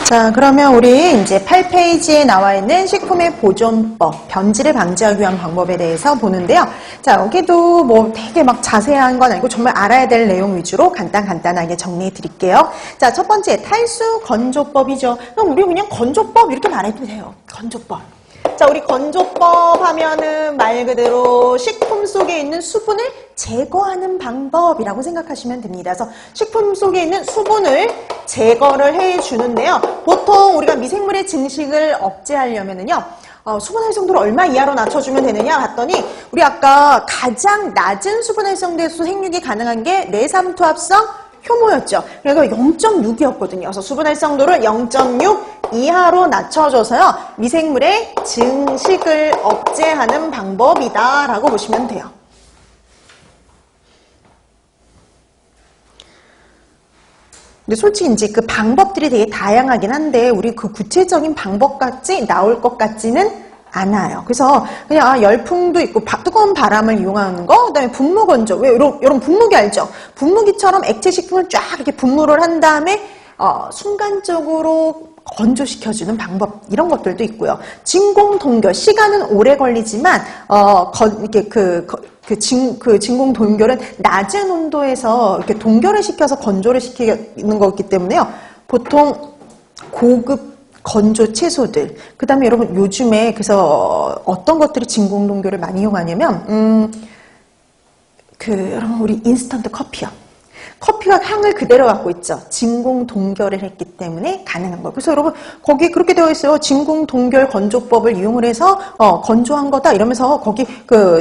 자, 그러면 우리 이제 8페이지에 나와 있는 식품의 보존법, 변질을 방지하기 위한 방법에 대해서 보는데요. 자, 여기도 뭐 되게 막 자세한 건 아니고 정말 알아야 될 내용 위주로 간단하게 정리해 드릴게요. 자, 첫 번째, 탈수 건조법이죠. 그럼 우리 그냥 건조법 이렇게 말해도 돼요. 건조법. 자, 우리 건조법 하면은 말 그대로 식품 속에 있는 수분을 제거하는 방법이라고 생각하시면 됩니다. 그래서 식품 속에 있는 수분을 제거를 해주는데요. 보통 우리가 미생물의 증식을 억제하려면은요, 수분 활성도를 얼마 이하로 낮춰주면 되느냐 봤더니 우리 아까 가장 낮은 수분 활성도에서 생육이 가능한 게 내삼투합성 효모였죠. 그래서 0.6이었거든요. 그래서 수분 활성도를 0.6 이하로 낮춰줘서요. 미생물의 증식을 억제하는 방법이다 라고 보시면 돼요. 근데 솔직히 이제 그 방법들이 되게 다양하긴 한데 우리 그 구체적인 방법같이 나올 것 같지는 않아요. 그래서 그냥 열풍도 있고 뜨거운 바람을 이용하는 거, 그다음에 분무 건조. 왜 이런 분무기 알죠? 분무기처럼 액체 식품을 쫙 이렇게 분무를 한 다음에 순간적으로 건조시켜주는 방법, 이런 것들도 있고요. 진공 동결, 시간은 오래 걸리지만 이렇게 진공 동결은 낮은 온도에서 이렇게 동결을 시켜서 건조를 시키는 거기 때문에요. 보통 고급 건조 채소들, 그 다음에 여러분 요즘에 그래서 어떤 것들이 진공 동결을 많이 이용하냐면 여러분 우리 인스턴트 커피요. 커피가 향을 그대로 갖고 있죠. 진공 동결을 했기 때문에 가능한 거예요. 그래서 여러분 거기 그렇게 되어 있어요. 진공 동결 건조법을 이용을 해서 건조한 거다 이러면서 거기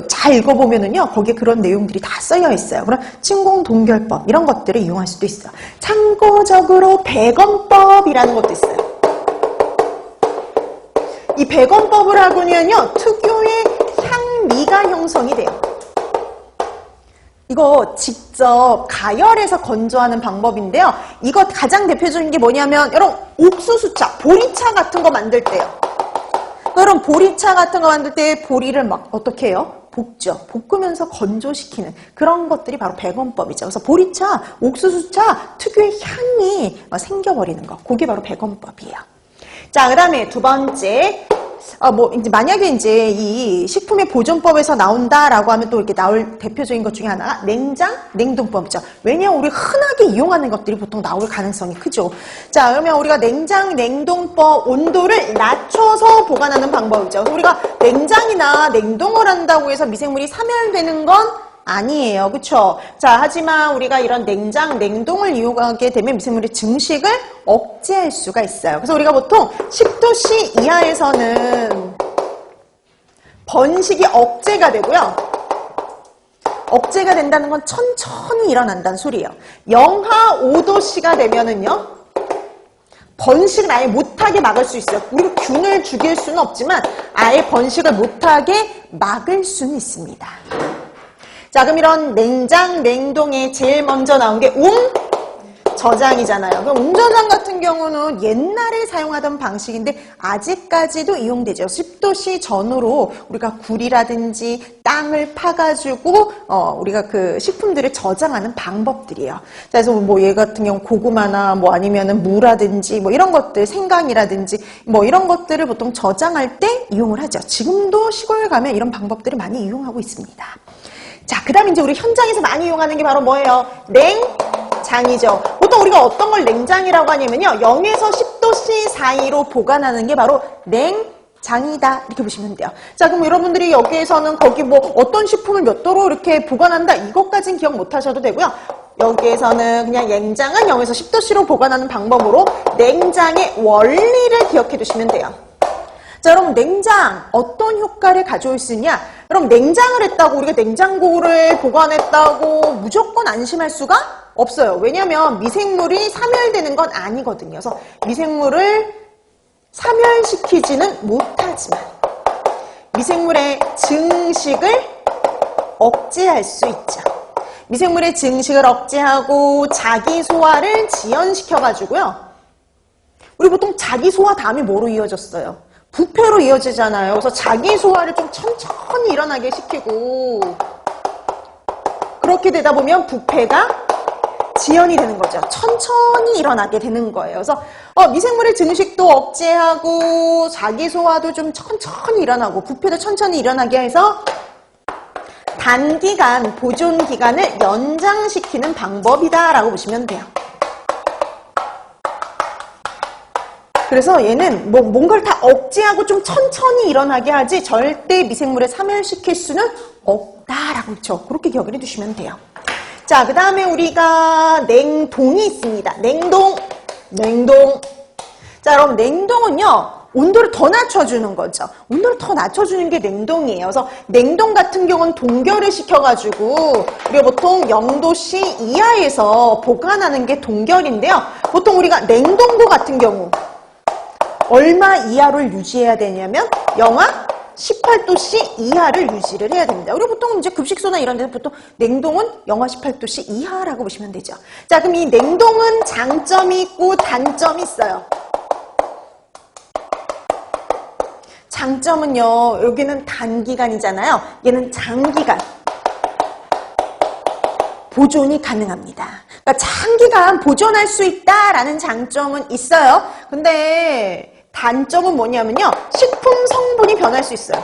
잘 읽어보면은요. 거기에 그런 내용들이 다 쓰여 있어요. 그럼 진공 동결법 이런 것들을 이용할 수도 있어요. 참고적으로 배건법이라는 것도 있어요. 이 배건법을 하고는요. 특유의 향미가 형성이 돼요. 이거 직접 가열해서 건조하는 방법인데요. 이거 가장 대표적인 게 뭐냐면 여러분 옥수수차, 보리차 같은 거 만들 때요. 여러분 보리차 같은 거 만들 때 보리를 막 어떻게 해요? 볶죠. 볶으면서 건조시키는 그런 것들이 바로 배건법이죠. 그래서 보리차, 옥수수차 특유의 향이 생겨버리는 거. 그게 바로 배건법이에요. 자, 그 다음에 두 번째. 이제 만약에 이제 이 식품의 보존법에서 나온다라고 하면 또 이렇게 나올 대표적인 것 중에 하나가 냉동법이죠. 왜냐하면 우리 흔하게 이용하는 것들이 보통 나올 가능성이 크죠. 자, 그러면 우리가 냉동법 온도를 낮춰서 보관하는 방법이죠. 그래서 우리가 냉장이나 냉동을 한다고 해서 미생물이 사멸되는 건 아니에요. 그쵸? 자, 하지만 우리가 이런 냉동을 이용하게 되면 미생물의 증식을 억제할 수가 있어요. 그래서 우리가 보통 10도씨 이하에서는 번식이 억제가 되고요. 억제가 된다는 건 천천히 일어난다는 소리예요. 영하 5도씨가 되면은요. 번식을 아예 못하게 막을 수 있어요. 우리가 균을 죽일 수는 없지만 아예 번식을 못하게 막을 수는 있습니다. 자, 그럼 이런 냉동에 제일 먼저 나온 게 저장이잖아요. 그럼 저장 같은 경우는 옛날에 사용하던 방식인데 아직까지도 이용되죠. 10도씨 전후로 우리가 굴이라든지 땅을 파가지고 우리가 그 식품들을 저장하는 방법들이에요. 자, 그래서 뭐 얘 같은 경우 고구마나 뭐 아니면은 무라든지 뭐 이런 것들, 생강이라든지 뭐 이런 것들을 보통 저장할 때 이용을 하죠. 지금도 시골 가면 이런 방법들을 많이 이용하고 있습니다. 자, 그 다음에 이제 우리 현장에서 많이 이용하는 게 바로 뭐예요? 냉장이죠. 보통 우리가 어떤 걸 냉장이라고 하냐면요. 0에서 10도씨 사이로 보관하는 게 바로 냉장이다. 이렇게 보시면 돼요. 자, 그럼 여러분들이 여기에서는 거기 뭐 어떤 식품을 몇 도로 이렇게 보관한다. 이것까지는 기억 못 하셔도 되고요. 여기에서는 그냥 냉장은 0에서 10도씨로 보관하는 방법으로 냉장의 원리를 기억해 두시면 돼요. 자, 여러분 냉장 어떤 효과를 가져올 수 있냐? 여러분 냉장을 했다고 우리가 냉장고를 보관했다고 무조건 안심할 수가 없어요. 왜냐하면 미생물이 사멸되는 건 아니거든요. 그래서 미생물을 사멸시키지는 못하지만 미생물의 증식을 억제할 수 있죠. 미생물의 증식을 억제하고 자기 소화를 지연시켜가지고요. 우리 보통 자기 소화 다음이 뭐로 이어졌어요? 부패로 이어지잖아요. 그래서 자기 소화를 좀 천천히 일어나게 시키고 그렇게 되다 보면 부패가 지연이 되는 거죠. 천천히 일어나게 되는 거예요. 그래서 미생물의 증식도 억제하고 자기 소화도 좀 천천히 일어나고 부패도 천천히 일어나게 해서 단기간 보존 기간을 연장시키는 방법이다라고 보시면 돼요. 그래서 얘는 뭔가를 다 억제하고 좀 천천히 일어나게 하지 절대 미생물을 사멸시킬 수는 없다라고 그렇죠. 그렇게 기억을 해두시면 돼요. 자, 그 다음에 우리가 냉동이 있습니다. 냉동. 자, 여러분 냉동은요. 온도를 더 낮춰주는 거죠. 온도를 더 낮춰주는 게 냉동이에요. 그래서 냉동 같은 경우는 동결을 시켜가지고 우리가 보통 0도씨 이하에서 보관하는 게 동결인데요. 보통 우리가 냉동고 같은 경우 얼마 이하를 유지해야 되냐면 영하 18도씨 이하를 유지를 해야 됩니다. 우리 보통 이제 급식소나 이런 데서 보통 냉동은 영하 18도씨 이하라고 보시면 되죠. 자, 그럼 이 냉동은 장점이 있고 단점이 있어요. 장점은요, 여기는 단기간이잖아요. 얘는 장기간 보존이 가능합니다. 그러니까 장기간 보존할 수 있다라는 장점은 있어요. 근데 단점은 뭐냐면요, 식품 성분이 변할 수 있어요.